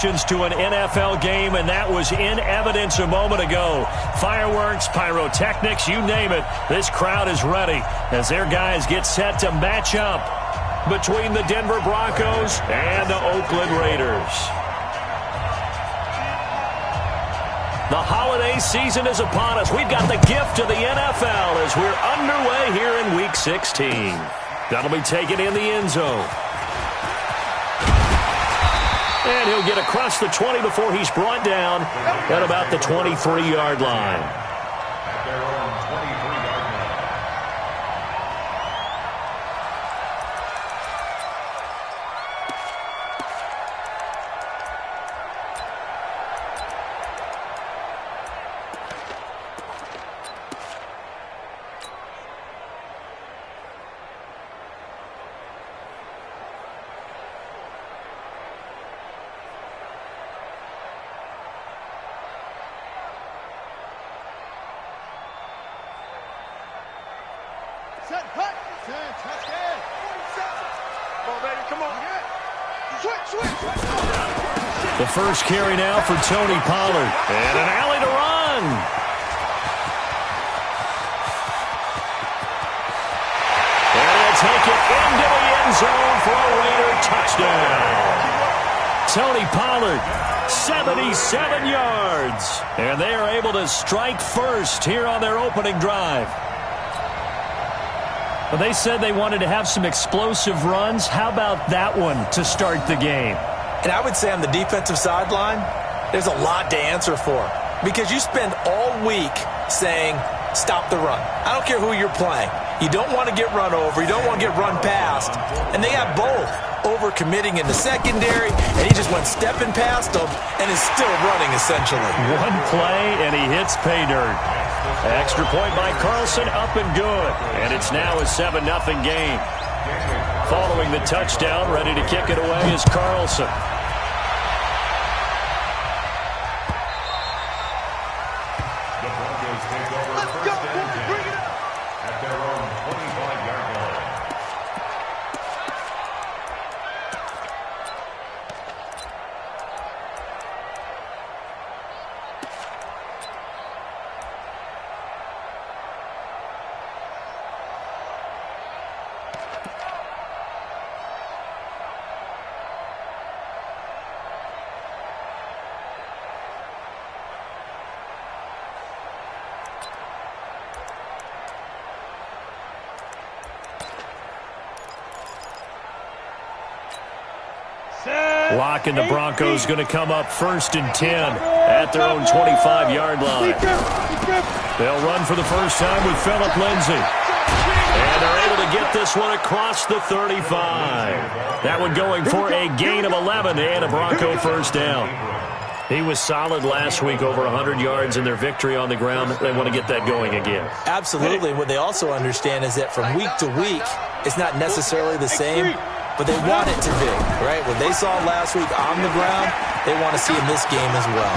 To an NFL game, and that was in evidence a moment ago. Fireworks, pyrotechnics, you name it. This crowd is ready as their guys get set to match up between the Denver Broncos and the Oakland Raiders. The holiday season is upon us. We've got the gift of the NFL as we're underway here in Week 16. That'll be taken in the end zone. And he'll get across the 20 before he's brought down at about the 23-yard line. The first carry now for Tony Pollard. And an alley to run. And they'll take it into the end zone for a Raider touchdown. Tony Pollard, 77 yards. And they are able to strike first here on their opening drive. Well, they said they wanted to have some explosive runs. How about that one to start the game? And I would say on the defensive sideline, there's a lot to answer for. Because you spend all week saying, stop the run. I don't care who you're playing. You don't want to get run over. You don't want to get run past. And they have both. Overcommitting in the secondary, and he just went stepping past them and is still running, essentially. One play, and he hits pay dirt. Extra point by Carlson, up and good. And it's now a 7-0 game. Following the touchdown, ready to kick it away is Carlson. The Broncos take over first and 10 at their own 25-yard line. Lock and the Broncos going to come up 1st and 10 at their own 25-yard line. They'll run for the first time with Phillip Lindsay. And they're able to get this one across the 35. That one going for a gain of 11 and a Bronco first down. He was solid last week, over 100 yards in their victory on the ground. They want to get that going again. Absolutely. What they also understand is that from week to week, it's not necessarily the same, but they want it to be, right? What they saw last week on the ground, they want to see in this game as well.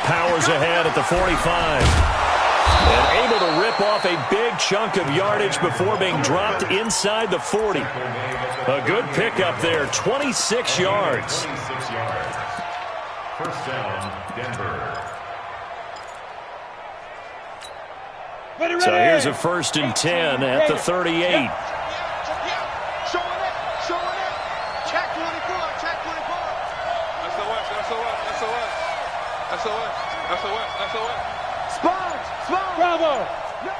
Powers ahead at the 45. And able to rip off a big chunk of yardage before being dropped inside the 40. A good pickup there, 26 yards. First down, Denver. So here's a 1st and 10 at the 38. Bravo! No!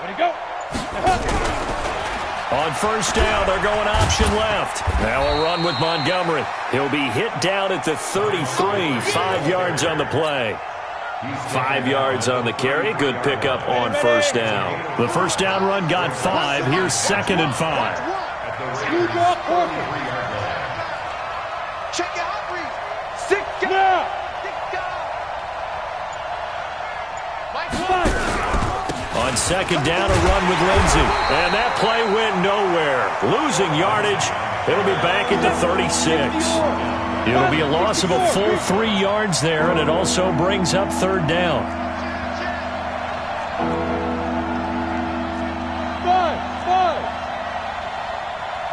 Where'd he go? On first down, they're going option left. Now a run with Montgomery. He'll be hit down at the 33, 5 yards on the play. 5 yards on the carry. Good pickup on first down. The first down run got 5. Here's 2nd and 5. Check out, Reed. Stick down. On 2nd down, a run with Lindsay. And that play went nowhere. Losing yardage. It'll be back at the 36. It'll be a loss of a full 3 yards there, and it also brings up 3rd down. Five.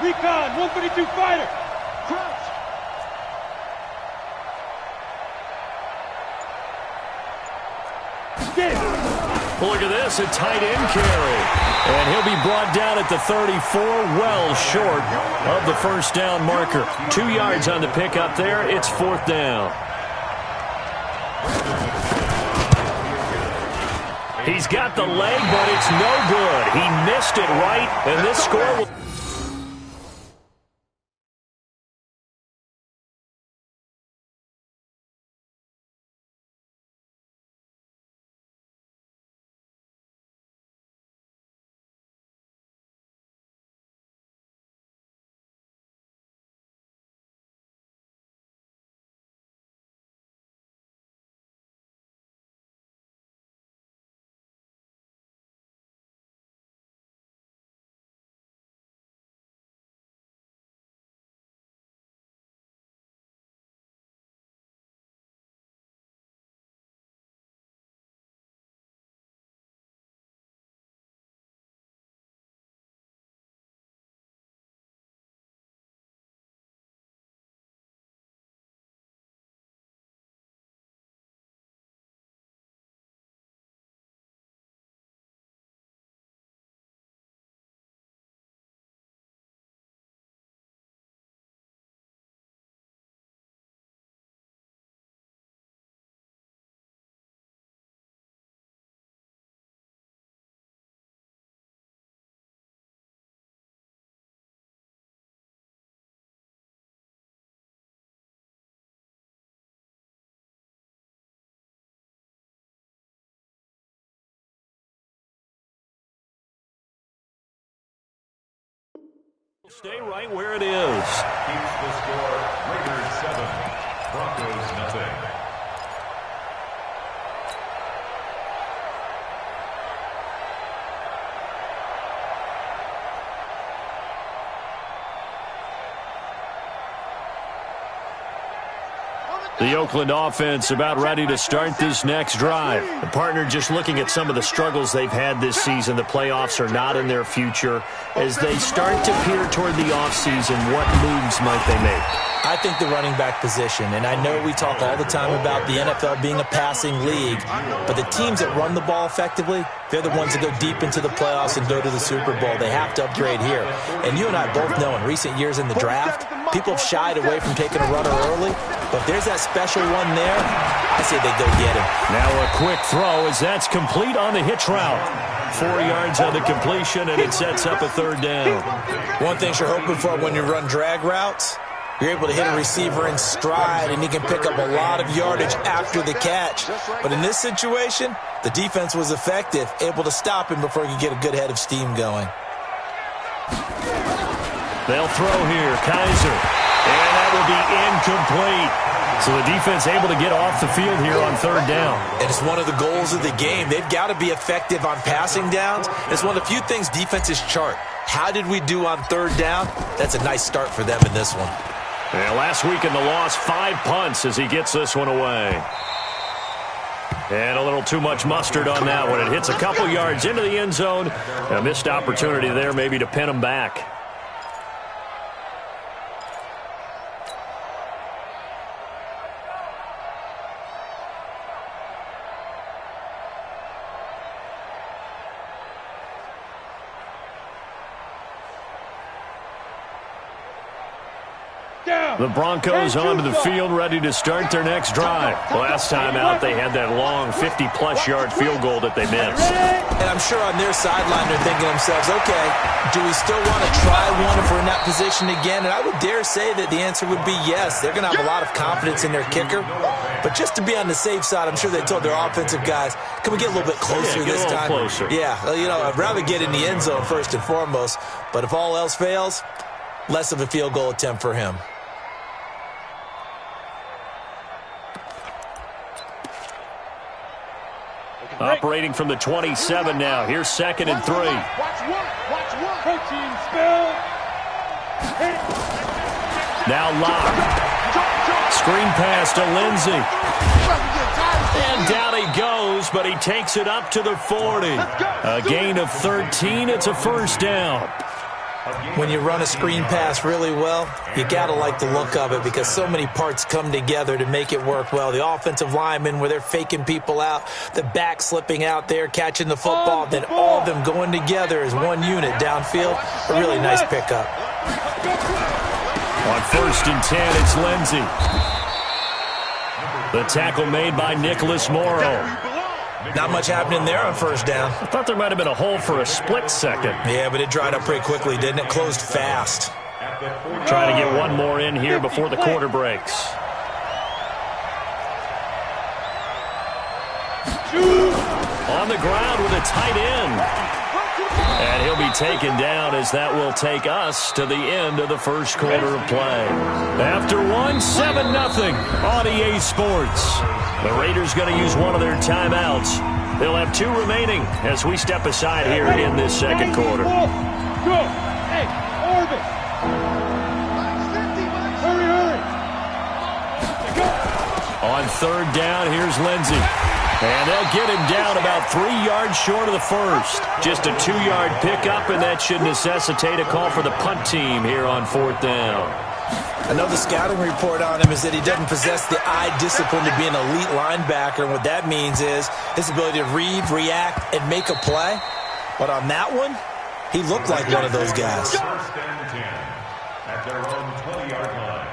Recon, 132 fighter. Crouch. Look at this, a tight end carry. And he'll be brought down at the 34, well short of the first down marker. 2 yards on the pickup there. It's 4th down. He's got the leg, but it's no good. He missed it right, and this score will... Stay right where it is. Keeps the score. Raiders 7, Broncos nothing. The Oakland offense about ready to start this next drive. The partner just looking at some of the struggles they've had this season. The playoffs are not in their future. As they start to peer toward the offseason, what moves might they make? I think the running back position, and I know we talk all the time about the NFL being a passing league, but the teams that run the ball effectively, they're the ones that go deep into the playoffs and go to the Super Bowl. They have to upgrade here. And you and I both know in recent years in the draft, people have shied away from taking a runner early, but if there's that special one there, I say they go get him. Now a quick throw as that's complete on the hitch route. 4 yards on the completion, and it sets up a 3rd down. One thing you're hoping for when you run drag routes, you're able to hit a receiver in stride, and he can pick up a lot of yardage after the catch. But in this situation, the defense was effective, able to stop him before he could get a good head of steam going. They'll throw here, Kaiser. And that will be incomplete. So the defense able to get off the field here on 3rd down. And it's one of the goals of the game. They've got to be effective on passing downs. It's one of the few things defenses chart. How did we do on 3rd down? That's a nice start for them in this one. And last week in the loss, 5 punts as he gets this one away. And a little too much mustard on that one. It hits a couple yards into the end zone. A missed opportunity there maybe to pin him back. The Broncos onto the field, ready to start their next drive. Last time out, they had that long 50-plus yard field goal that they missed. And I'm sure on their sideline, they're thinking to themselves, okay, do we still want to try one if we're in that position again? And I would dare say that the answer would be yes. They're going to have a lot of confidence in their kicker. But just to be on the safe side, I'm sure they told their offensive guys, can we get a little bit closer this time? Closer. Yeah, you know, I'd rather get in the end zone first and foremost. But if all else fails, less of a field goal attempt for him. Operating from the 27 now. Here's 2nd and 3. Watch one. Protein spill. Now Locke. Screen pass to Lindsey. And down he goes, but he takes it up to the 40. A gain of 13. It's a 1st down. When you run a screen pass really well, you got to like the look of it because so many parts come together to make it work well. The offensive linemen, where they're faking people out, the back slipping out there, catching the football, then all of them going together as one unit downfield. A really nice pickup. On 1st and 10, it's Lindsey. The tackle made by Nicholas Morrow. Not much happening there on 1st down. I thought there might have been a hole for a split second. Yeah, but it dried up pretty quickly, didn't it? Closed fast. Trying to get one more in here before the quarter breaks. On the ground with a tight end. And he'll be taken down as that will take us to the end of the first quarter of play. After one, 7-0 on EA Sports. The Raiders going to use one of their timeouts. They'll have 2 remaining as we step aside here in this second quarter. Go. Hey, Orbit. Hurry. On 3rd down, here's Lindsey. And they'll get him down about 3 yards short of the first. Just a 2-yard pickup, and that should necessitate a call for the punt team here on 4th down. I know the scouting report on him is that he doesn't possess the eye discipline to be an elite linebacker, and what that means is his ability to read, react, and make a play. But on that one, he looked like one of those guys. 1st and 10 at their own 20-yard line.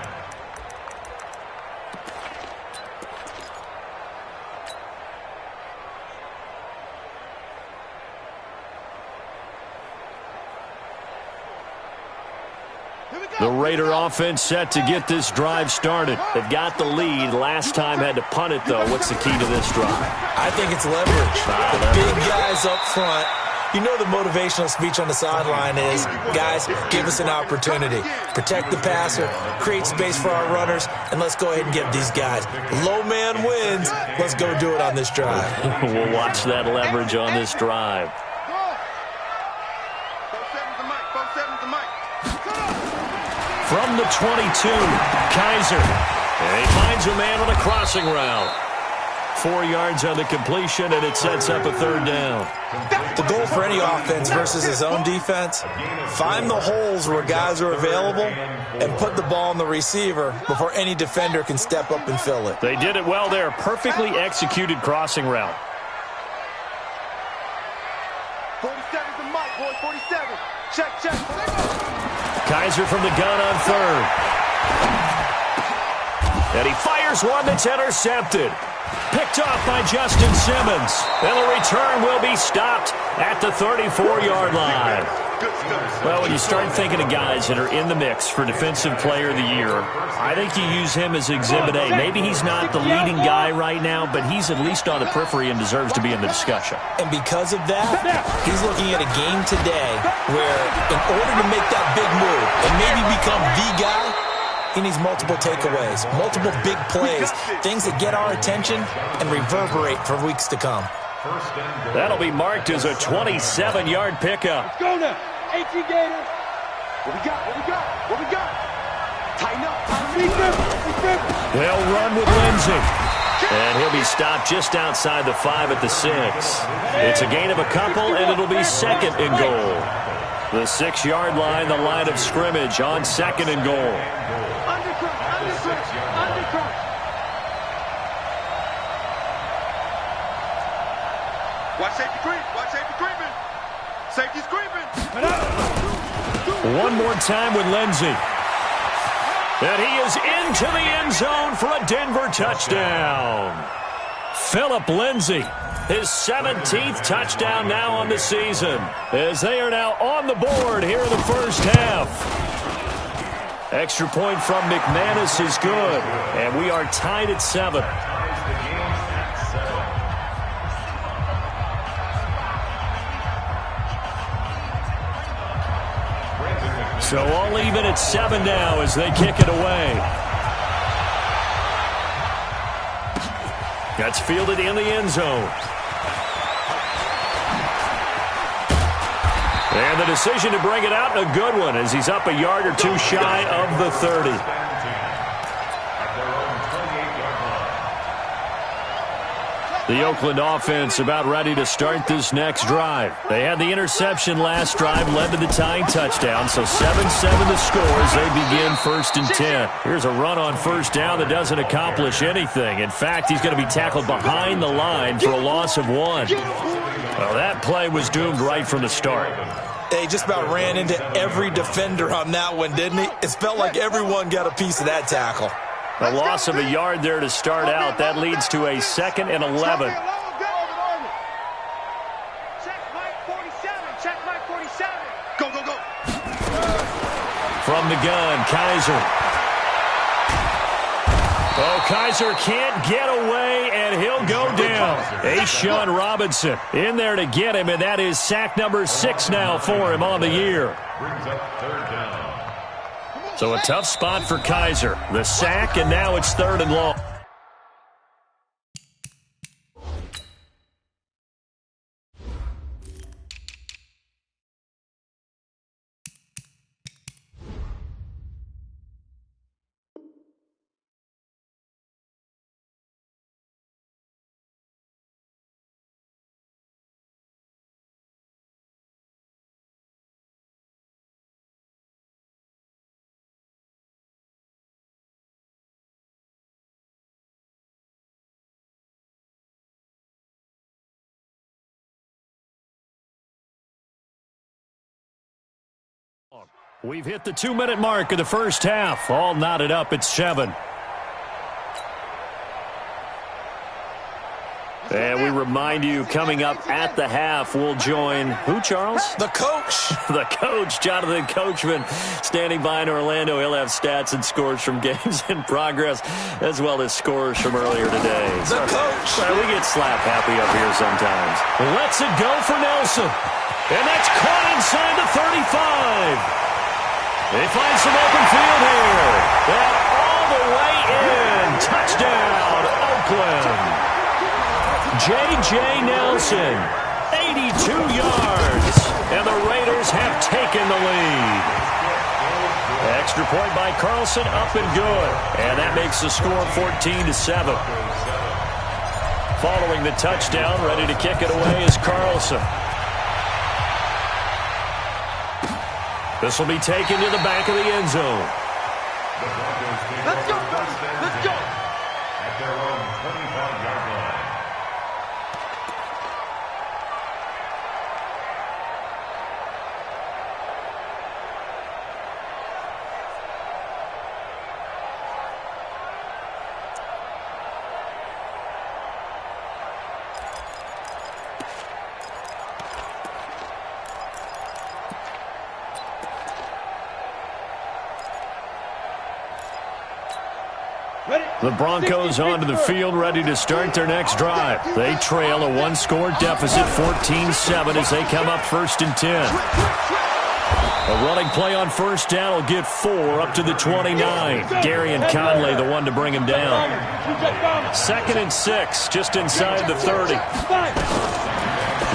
The Raider offense set to get this drive started. They've got the lead. Last time had to punt it, though. What's the key to this drive? I think it's leverage. The big guys up front. You know the motivational speech on the sideline is, guys, give us an opportunity. Protect the passer, create space for our runners, and let's go ahead and give these guys. Low man wins. Let's go do it on this drive. We'll watch that leverage on this drive. From the 22, Kaiser. And he finds a man on a crossing route. 4 yards on the completion, and it sets up a 3rd down. The goal for any offense versus his own defense, find the holes where guys are available and put the ball on the receiver before any defender can step up and fill it. They did it well there. Perfectly executed crossing route. 47's the mic, boy. 47. Check. Kaiser from the gun on 3rd. And he fires one that's intercepted. Picked off by Justin Simmons. And the return will be stopped at the 34-yard line. Well, when you start thinking of guys that are in the mix for Defensive Player of the Year, I think you use him as Exhibit A. Maybe he's not the leading guy right now, but he's at least on the periphery and deserves to be in the discussion. And because of that, he's looking at a game today where in order to make that big move and maybe become the guy, he needs multiple takeaways, multiple big plays, things that get our attention and reverberate for weeks to come. That'll be marked as a 27-yard pickup. Let's go now. 18 Gators. What we got? Tighten up. They'll run with Lindsey. And he'll be stopped just outside the 5 at the 6. It's a gain of a couple, and it'll be 2nd and goal. The 6-yard line, the line of scrimmage on 2nd and goal. Undercrush. Watch safety creeping. Safety's creeping. One more time with Lindsey. And he is into the end zone for a Denver touchdown. Philip Lindsey, his 17th touchdown now on the season, as they are now on the board here in the first half. Extra point from McManus is good, and we are tied at 7. So all even at 7 now as they kick it away. That's fielded in the end zone. And the decision to bring it out, a good one, as he's up a yard or two shy of the 30. The Oakland offense about ready to start this next drive. They had the interception last drive, led to the tying touchdown, so 7-7 the score as they begin 1st and 10. Here's a run on first down that doesn't accomplish anything. In fact, he's going to be tackled behind the line for a loss of 1. Well, that play was doomed right from the start. He just about ran into every defender on that one, didn't he? It felt like everyone got a piece of that tackle. A loss of a yard there to start out. That leads to a 2nd and 11. Go, go, go. From the gun, Kaiser. Oh, Kaiser can't get away, and he'll go down. A'Shawn Robinson in there to get him, and that is sack number 6 now for him on the year. Brings up 3rd down. So a tough spot for Kaiser. The sack, and now it's 3rd and long. We've hit the 2-minute mark of the first half. All knotted up at 7. And we remind you, coming up at the half, we'll join who, Charles? The coach. The coach, Jonathan Coachman, standing by in Orlando. He'll have stats and scores from games in progress, as well as scores from earlier today. The coach. We get slap happy up here sometimes. Lets it go for Nelson. And that's caught inside the 35. They find some open field here. And all the way in. Touchdown, Oakland. J.J. Nelson, 82 yards. And the Raiders have taken the lead. Extra point by Carlson, up and good. And that makes the score 14-7. Following the touchdown, ready to kick it away is Carlson. This will be taken to the back of the end zone. Let's go, let's go. At their own 25-yard line. The Broncos onto the field, ready to start their next drive. They trail a 1-score deficit, 14-7, as they come up 1st and 10. A running play on first down will get 4 up to the 29. Darian Conley, the one to bring him down. 2nd and 6, just inside the 30.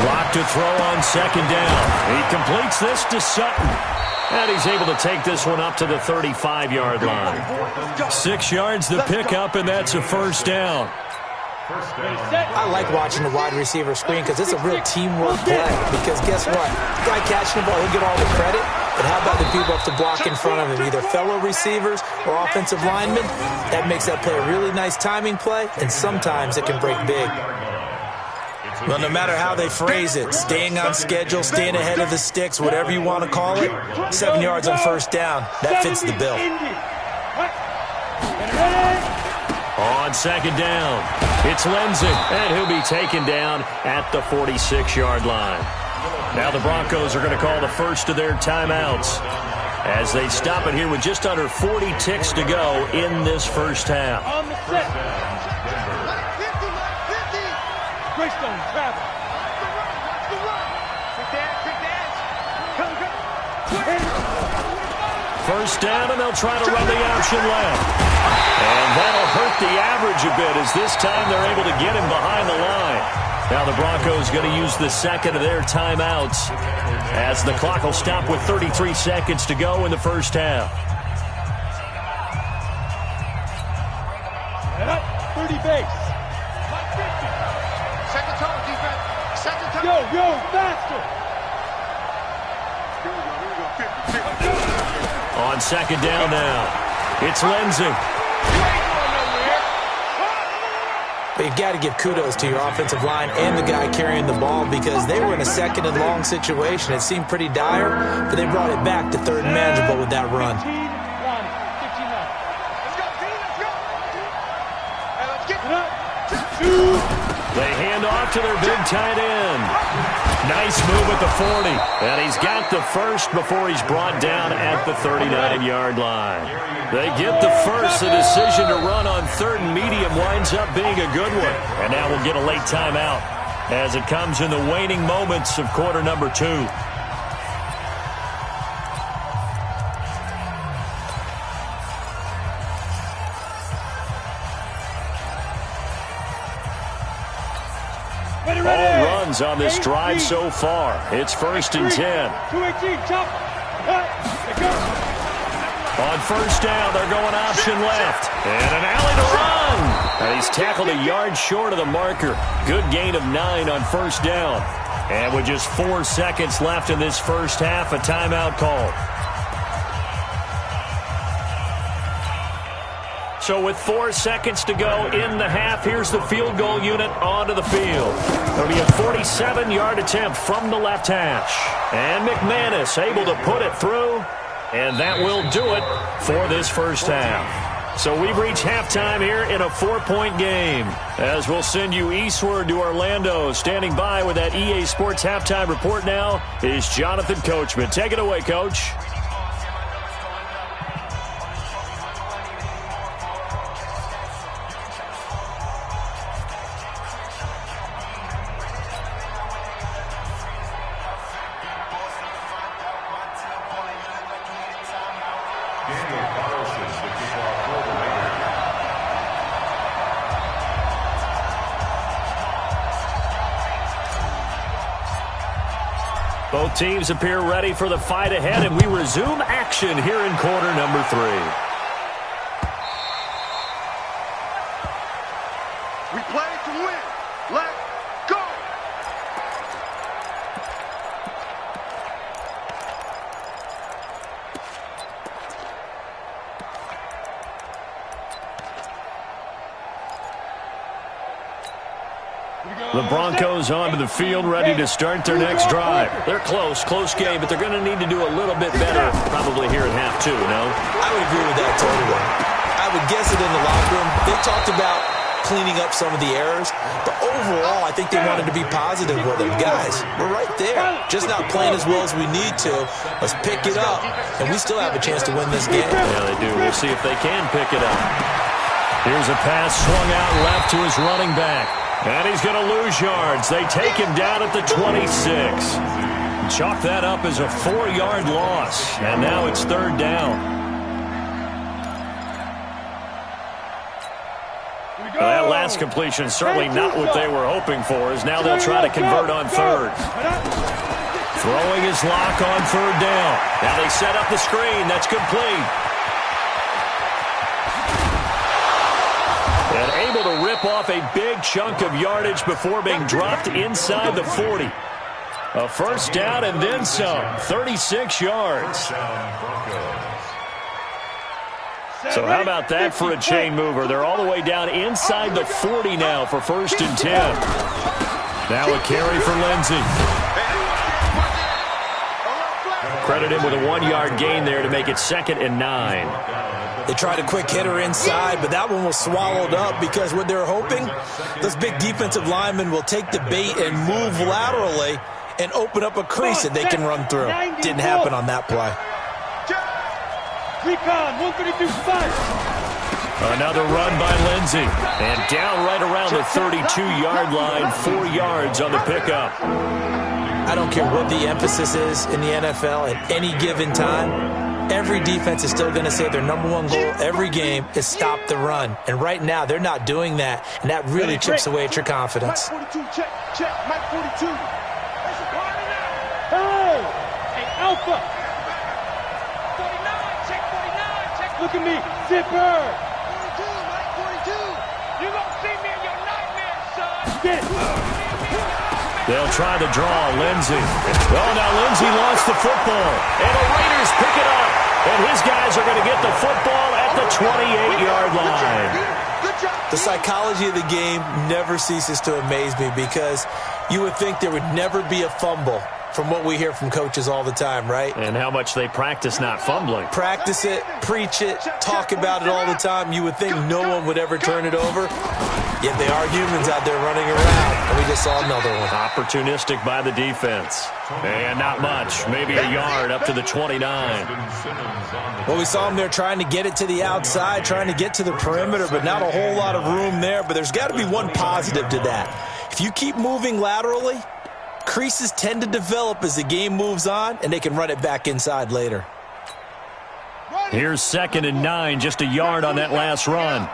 Lock to throw on 2nd down. He completes this to Sutton. And he's able to take this one up to the 35-yard line. 6 yards the pickup, and that's a 1st down. I like watching the wide receiver screen because it's a real teamwork play. Because guess what? The guy catching the ball, he'll get all the credit. But how about the people up to block in front of him, either fellow receivers or offensive linemen? That makes that play a really nice timing play, and sometimes it can break big. Well, no matter how they phrase it, staying on schedule, staying ahead of the sticks, whatever you want to call it, 7 yards on first down, that fits the bill. On 2nd down, it's Lindsey, and he'll be taken down at the 46-yard line. Now the Broncos are going to call the first of their timeouts as they stop it here with just under 40 ticks to go in this first half. Greystone, travel. First down, and they'll try to run the option left. And that'll hurt the average a bit as this time they're able to get him behind the line. Now the Broncos going to use the second of their timeouts as the clock will stop with 33 seconds to go in the first half. 30 base. Yo, faster. On second down now, it's Lindsey. But you've got to give kudos to your offensive line and the guy carrying the ball because they were in a second and long situation. It seemed pretty dire, but they brought it back to third and manageable with that run. They hand off to their big tight end. Nice move at the 40. And he's got the first before he's brought down at the 39-yard line. They get the first. The decision to run on third and medium winds up being a good one. And now we'll get a late timeout as it comes in the waning moments of quarter number 2. All runs on this drive so far. It's 1st and 10. 218, chop. On first down, they're going option left. And an alley to run. And he's tackled a yard short of the marker. Good gain of 9 on first down. And with just 4 seconds left in this first half, a timeout call. So with 4 seconds to go in the half, here's the field goal unit onto the field. It'll be a 47-yard attempt from the left hash. And McManus able to put it through. And that will do it for this first half. So we've reached halftime here in a 4-point game. As we'll send you eastward to Orlando. Standing by with that EA Sports halftime report now is Jonathan Coachman. Take it away, Coach. Both teams appear ready for the fight ahead, and we resume action here in quarter number 3. We play to win. Let's go. The Broncos onto the field, ready to start their next drive. They're close game, but they're going to need to do a little bit better probably here in half 2, no? I would agree with that totally. I would guess it in the locker room. They talked about cleaning up some of the errors, but overall, I think they wanted to be positive with them. Guys, we're right there. Just not playing as well as we need to. Let's pick it up, and we still have a chance to win this game. Yeah, they do. We'll see if they can pick it up. Here's a pass swung out left to his running back. And he's going to lose yards. They take him down at the 26. Chalk that up as a 4-yard loss. And now it's third down. That last completion certainly not what they were hoping for, as now they'll try to convert on third. Throwing his lock on third down. Now they set up the screen. That's complete. And able to rip off a big chunk of yardage before being dropped inside the 40. A first down and then some. 36 yards. So how about that for a chain mover? They're all the way down inside the 40 now for 1st and 10. Now a carry for Lindsey. Credit him with a 1-yard gain there to make it 2nd and 9. They tried a quick hitter inside, but that one was swallowed up because what they're hoping, those big defensive linemen will take the bait and move laterally and open up a crease that they can run through. Didn't happen on that play. Recon, 132-5. Another run by Lindsey. And down right around the 32-yard line, 4 yards on the pickup. I don't care what the emphasis is in the NFL at any given time. Every defense is still going to say their #1 goal every game is stop the run. And right now, they're not doing that, and that really chips away at your confidence. Mike 42, check, Mike 42. Hey, Alpha. 49, check. Look at me, Zipper. 42, Mike 42. You gonna see me in your nightmares, son. Get. They'll try to draw Lindsey. Oh, now Lindsey lost the football. And the Raiders pick it up. And his guys are going to get the football at the 28-yard line. The psychology of the game never ceases to amaze me because you would think there would never be a fumble from what we hear from coaches all the time, right? And how much they practice not fumbling. Practice it, preach it, talk about it all the time. You would think no one would ever turn it over. Yet they are humans out there running around, and we just saw another one. Opportunistic by the defense. And not much, maybe a yard up to the 29. Well, we saw them there trying to get it to the outside, trying to get to the perimeter, but not a whole lot of room there. But there's got to be one positive to that. If you keep moving laterally, creases tend to develop as the game moves on, and they can run it back inside later. Here's 2nd and 9, just a yard on that last run.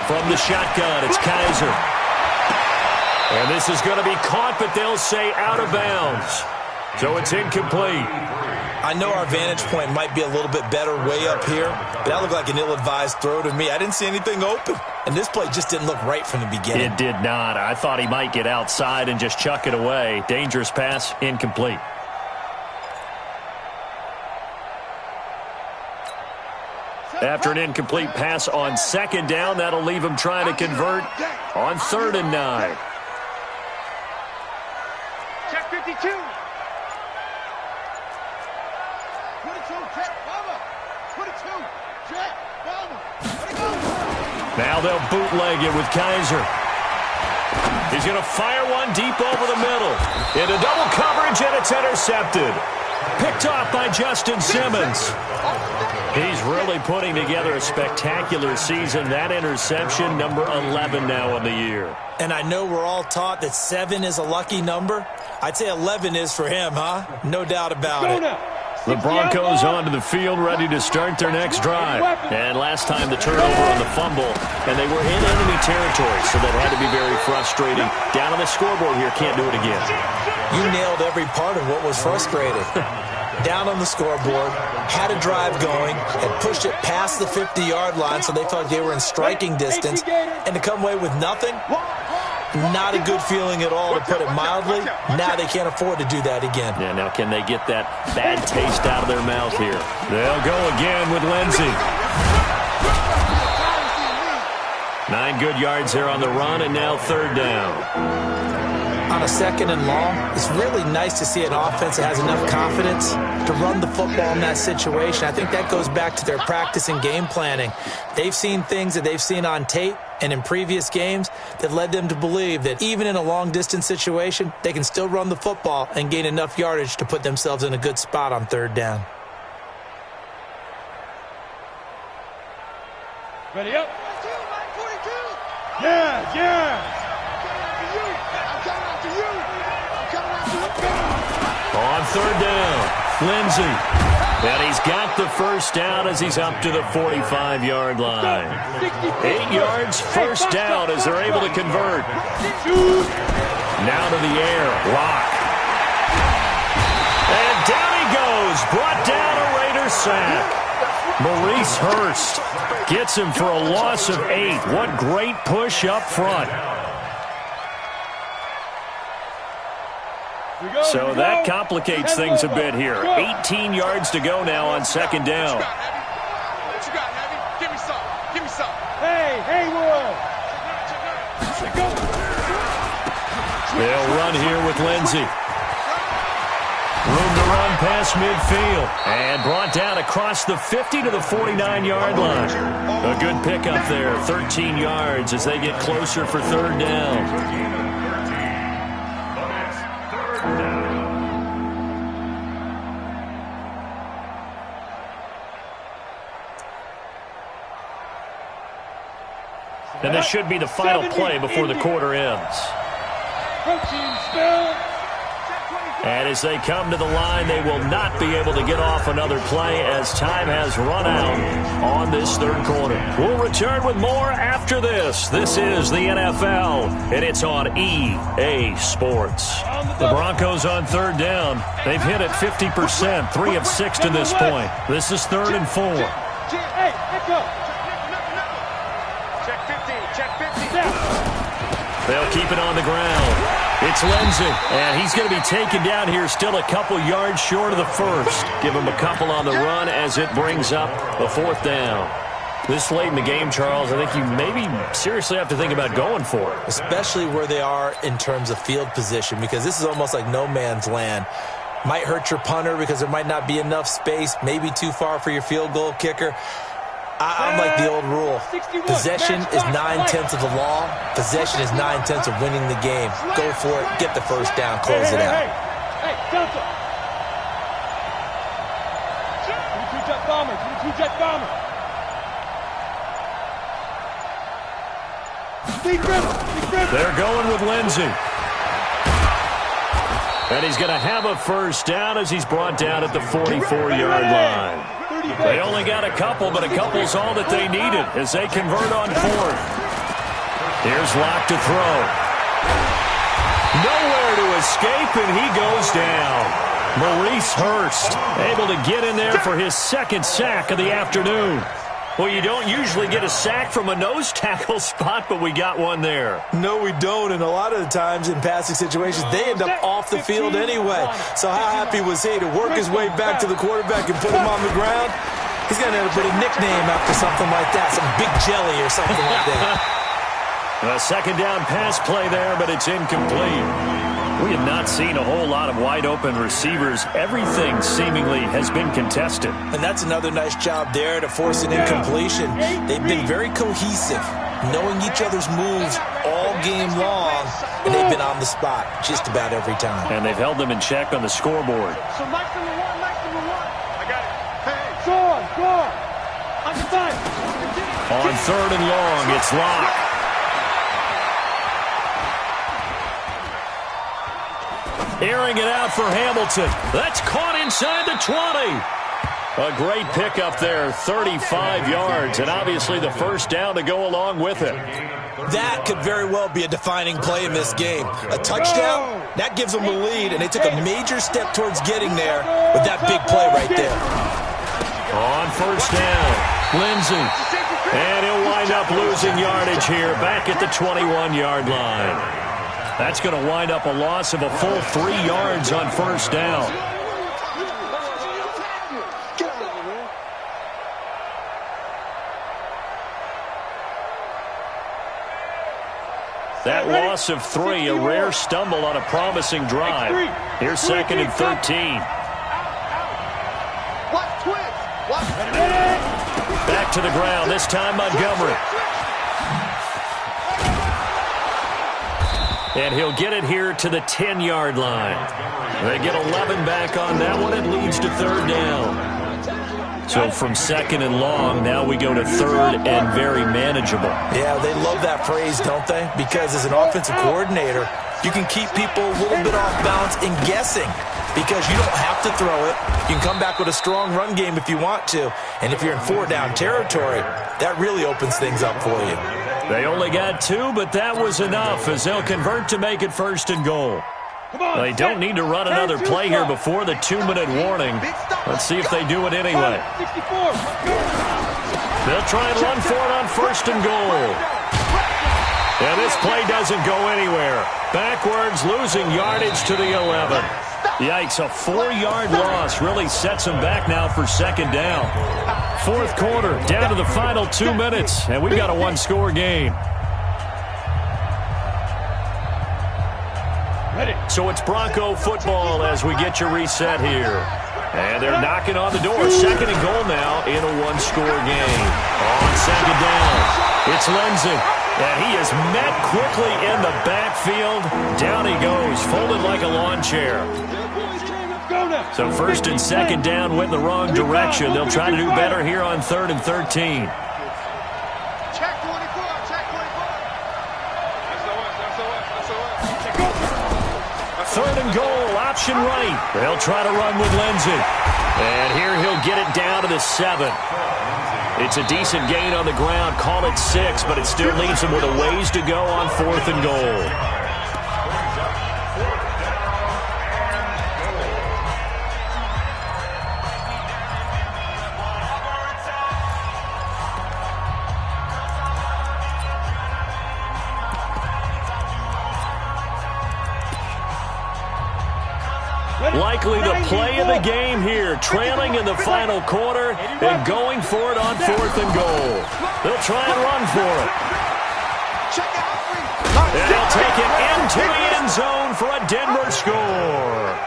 From the shotgun, it's Kaiser. And this is going to be caught, but they'll say out of bounds. So it's incomplete. I know our vantage point might be a little bit better way up here, but that looked like an ill-advised throw to me. I didn't see anything open, and this play just didn't look right from the beginning. It did not. I thought he might get outside and just chuck it away. Dangerous pass, incomplete. After an incomplete pass on 2nd down, that'll leave him trying to convert on 3rd and 9. Check 52. Now they'll bootleg it with Kaiser. He's going to fire one deep over the middle. Into double coverage, and it's intercepted. Picked off by Justin Simmons. He's really putting together a spectacular season. That interception, number 11 now on the year. And I know we're all taught that 7 is a lucky number. I'd say 11 is for him, huh? No doubt about it. The Broncos onto the field, ready to start their next drive. And last time the turnover on the fumble, and they were in enemy territory, so that had to be very frustrating. Down on the scoreboard here, can't do it again. You nailed every part of what was frustrating. Down on the scoreboard, had a drive going, had pushed it past the 50-yard line, so they thought they were in striking distance, and to come away with nothing, not a good feeling at all, to put it mildly. Now they can't afford to do that again. Yeah, now can they get that bad taste out of their mouth here? They'll go again with Lindsey. 9 good yards there on the run, and now 3rd down. On a 2nd and long, it's really nice to see an offense that has enough confidence to run the football in that situation. I think that goes back to their practice and game planning. They've seen things that they've seen on tape and in previous games that led them to believe that even in a long-distance situation, they can still run the football and gain enough yardage to put themselves in a good spot on 3rd down. Ready up. Yeah. On 3rd down, Lindsey. And he's got the first down as he's up to the 45-yard line. 8 yards, first down as they're able to convert. Now to the air, Locke. And down he goes, brought down a Raider sack. Maurice Hurst gets him for a loss of 8. What great push up front. So that complicates things a bit here. 18 yards to go now on 2nd down. What you got, Heavy? Give me some. Give me some. Hey, Haywood. They'll run here with Lindsey. Room to run past midfield. And brought down across the 50 to the 49-yard line. A good pickup there. 13 yards as they get closer for 3rd down. And this should be the final play before the quarter ends. Coaching spell. And as they come to the line, they will not be able to get off another play as time has run out on this third quarter. We'll return with more after this. This is the NFL, and it's on EA Sports. The Broncos on third down. They've hit it 50%, 3 of 6 to this point. This is 3rd and 4. Hey, let's go. Check 15, check 15. They'll keep it on the ground. It's Lindsey, and he's going to be taken down here still a couple yards short of the first. Give him a couple on the run as it brings up a 4th down. This late in the game, Charles, I think you maybe seriously have to think about going for it. Especially where they are in terms of field position, because this is almost like no man's land. Might hurt your punter because there might not be enough space, maybe too far for your field goal kicker. I'm like the old rule. Possession is 9/10 of the law. Possession is 9/10 of winning the game. Go for it. Get the first down. Close it out. Hey, Delta. 22 jet bomber. 22 jet bomber. They're going with Lindsey. And he's going to have a first down as he's brought down at the 44-yard line. They only got a couple, but a couple's all that they needed as they convert on 4th. Here's Locke to throw. Nowhere to escape, and he goes down. Maurice Hurst able to get in there for his 2nd sack of the afternoon. Well, you don't usually get a sack from a nose tackle spot, but we got one there. No, we don't, and a lot of the times in passing situations, they end up off the field anyway. So how happy was he to work his way back to the quarterback and put him on the ground? He's going to end up with a nickname after something like that, some Big Jelly or something like that. A 2nd down pass play there, but it's incomplete. We have not seen a whole lot of wide-open receivers. Everything seemingly has been contested. And that's another nice job there to force an incompletion. They've been very cohesive, knowing each other's moves all game long, and they've been on the spot just about every time. And they've held them in check on the scoreboard. So Mike's number one. I got it. Hey, score. On 3rd and long, it's Locke. Airing it out for Hamilton. That's caught inside the 20. A great pickup there, 35 yards, and obviously the first down to go along with it. That could very well be a defining play in this game. A touchdown, that gives them the lead, and they took a major step towards getting there with that big play right there. On 1st down, Lindsey. And he'll wind up losing yardage here back at the 21-yard line. That's going to wind up a loss of a full 3 yards on 1st down. That loss of 3, a rare stumble on a promising drive. Here's 2nd and 13. Back to the ground, this time Montgomery. And he'll get it here to the 10-yard line. They get 11 back on that one. It leads to 3rd down. So from 2nd and long, now we go to 3rd and very manageable. Yeah, they love that phrase, don't they? Because as an offensive coordinator, you can keep people a little bit off balance in guessing because you don't have to throw it. You can come back with a strong run game if you want to. And if you're in 4-down territory, that really opens things up for you. They only got 2, but that was enough as they'll convert to make it 1st and goal. They don't need to run another play here before the 2-minute warning. Let's see if they do it anyway. They'll try and run for it on 1st and goal. And this play doesn't go anywhere. Backwards, losing yardage to the 11. Yikes, a 4-yard loss really sets them back now for 2nd down. 4th quarter, down to the final 2 minutes, and we've got a 1-score game. So it's Bronco football as we get you reset here. And they're knocking on the door. 2nd and goal now in a 1-score game. On 2nd down, it's Lindsey. And he is met quickly in the backfield. Down he goes, folded like a lawn chair. So 1st and 2nd down went the wrong direction. They'll try to do better here on 3rd and 13. Check 24, check 24. 3rd and goal, option. option right. They'll try to run with Lindsey. And here he'll get it down to the 7. It's a decent gain on the ground. Call it 6, but it still leaves him with a ways to go on 4th and goal. Likely the play of the game here, trailing in the final quarter and going for it on 4th and goal. They'll try and run for it. And they'll take it into the end zone for a Denver score.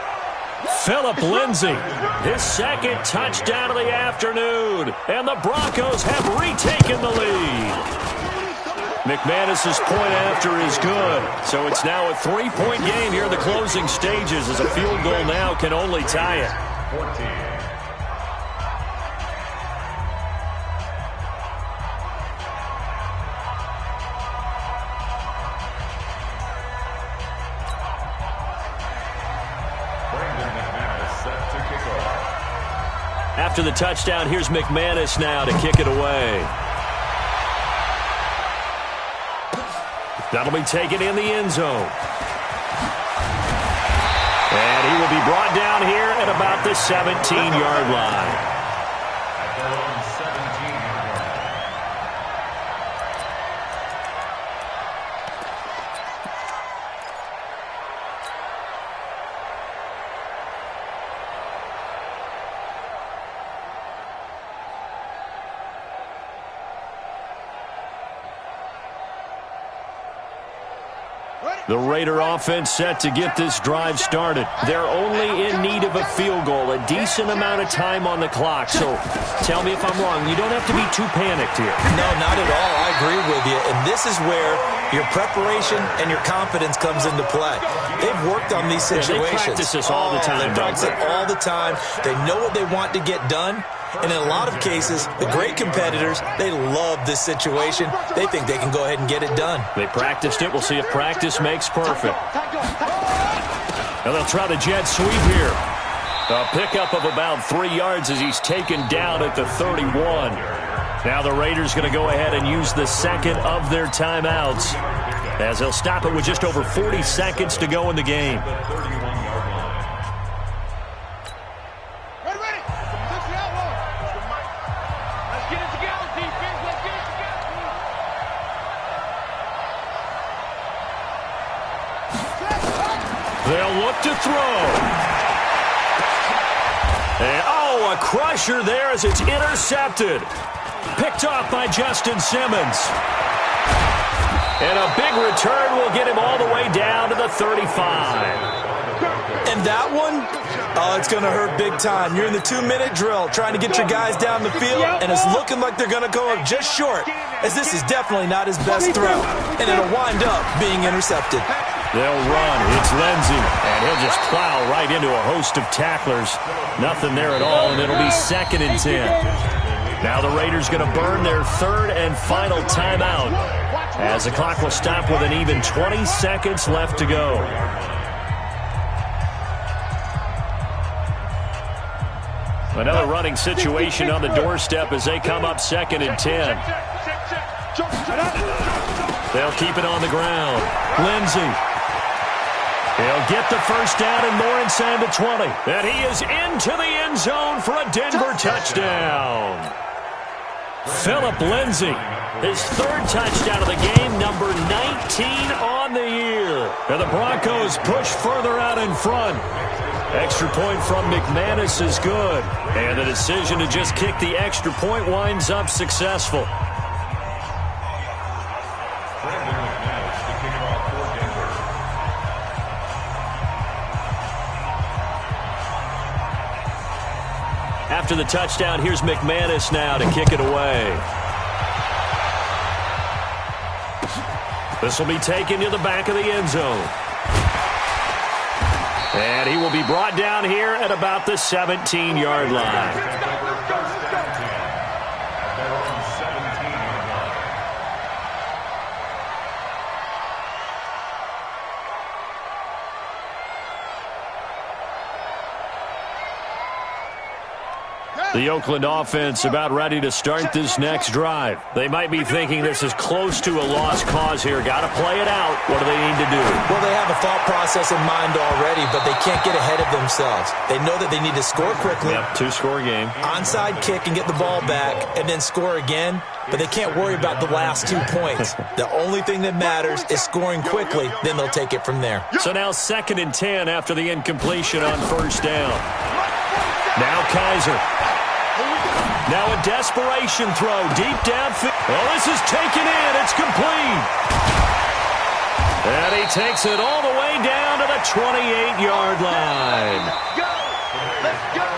Philip Lindsay, his 2nd touchdown of the afternoon, and the Broncos have retaken the lead. McManus's point after is good, so it's now a 3-point game here in the closing stages as a field goal now can only tie it. 14. After the touchdown, here's McManus now to kick it away. That'll be taken in the end zone. And he will be brought down here at about the 17-yard line. At their own 17-yard line. The Raider offense set to get this drive started. They're only in need of a field goal, a decent amount of time on the clock. So tell me if I'm wrong. You don't have to be too panicked here. No, not at all. I agree with you. And this is where your preparation and your confidence comes into play. They've worked on these situations. They practice this all the time. They practice it all the time. They know what they want to get done. And in a lot of cases, the great competitors, they love this situation. They think they can go ahead and get it done. They practiced it. We'll see if practice makes perfect. And they'll try the jet sweep here. A pickup of about 3 yards as he's taken down at the 31. Now the Raiders going to go ahead and use the second of their timeouts as they'll stop it with just over 40 seconds to go in the game. They'll look to throw. And, oh, a crusher there as it's intercepted. Picked off by Justin Simmons. And a big return will get him all the way down to the 35. And that one, oh, it's going to hurt big time. You're in the 2-minute drill trying to get your guys down the field, and it's looking like they're going to go up just short, as this is definitely not his best throw, and it'll wind up being intercepted. They'll run. It's Lindsey, and he'll just plow right into a host of tacklers. Nothing there at all, and it'll be 2nd and 10. Now the Raiders going to burn their 3rd and final timeout as the clock will stop with an even 20 seconds left to go. Another running situation on the doorstep as they come up 2nd and 10. They'll keep it on the ground. Lindsey. He'll get the first down and more inside the 20. And he is into the end zone for a Denver touchdown. Philip Lindsay, his 3rd touchdown of the game, number 19 on the year. And the Broncos push further out in front. Extra point from McManus is good. And the decision to just kick the extra point winds up successful. After the touchdown, here's McManus now to kick it away. This will be taken to the back of the end zone. And he will be brought down here at about the 17-yard line. The Oakland offense about ready to start this next drive. They might be thinking this is close to a lost cause here. Got to play it out. What do they need to do? Well, they have a thought process in mind already, but they can't get ahead of themselves. They know that they need to score quickly. Yep, two-score game. Onside kick and get the ball back and then score again, but they can't worry about the last 2 points. The only thing that matters is scoring quickly, then they'll take it from there. So now 2nd and 10 after the incompletion on first down. Now Kaiser. Now a desperation throw deep downfield. Oh, this is taken in. It's complete. And he takes it all the way down to the 28-yard line. Let's go.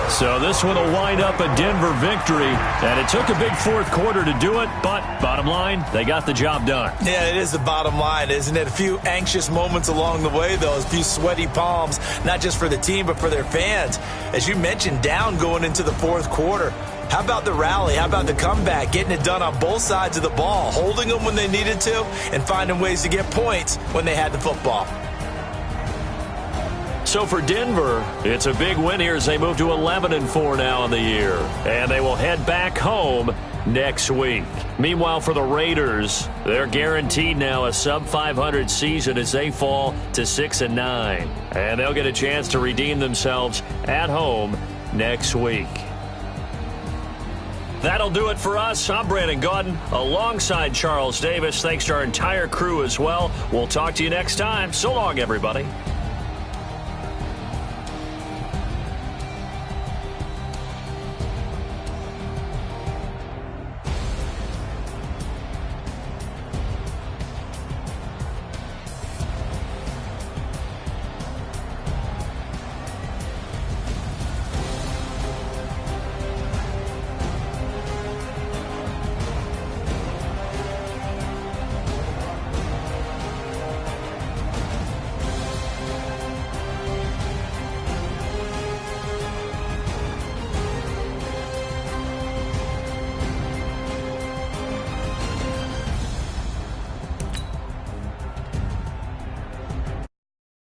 So this one will wind up a Denver victory, and it took a big fourth quarter to do it, but bottom line, they got the job done. Yeah, it is the bottom line, isn't it? A few anxious moments along the way, though, a few sweaty palms, not just for the team, but for their fans. As you mentioned, down going into the fourth quarter. How about the rally? How about the comeback? Getting it done on both sides of the ball, holding them when they needed to, and finding ways to get points when they had the football. So for Denver, it's a big win here as they move to 11-4 now in the year. And they will head back home next week. Meanwhile, for the Raiders, they're guaranteed now a sub-500 season as they fall to 6-9. And they'll get a chance to redeem themselves at home next week. That'll do it for us. I'm Brandon Gaudin alongside Charles Davis. Thanks to our entire crew as well. We'll talk to you next time. So long, everybody.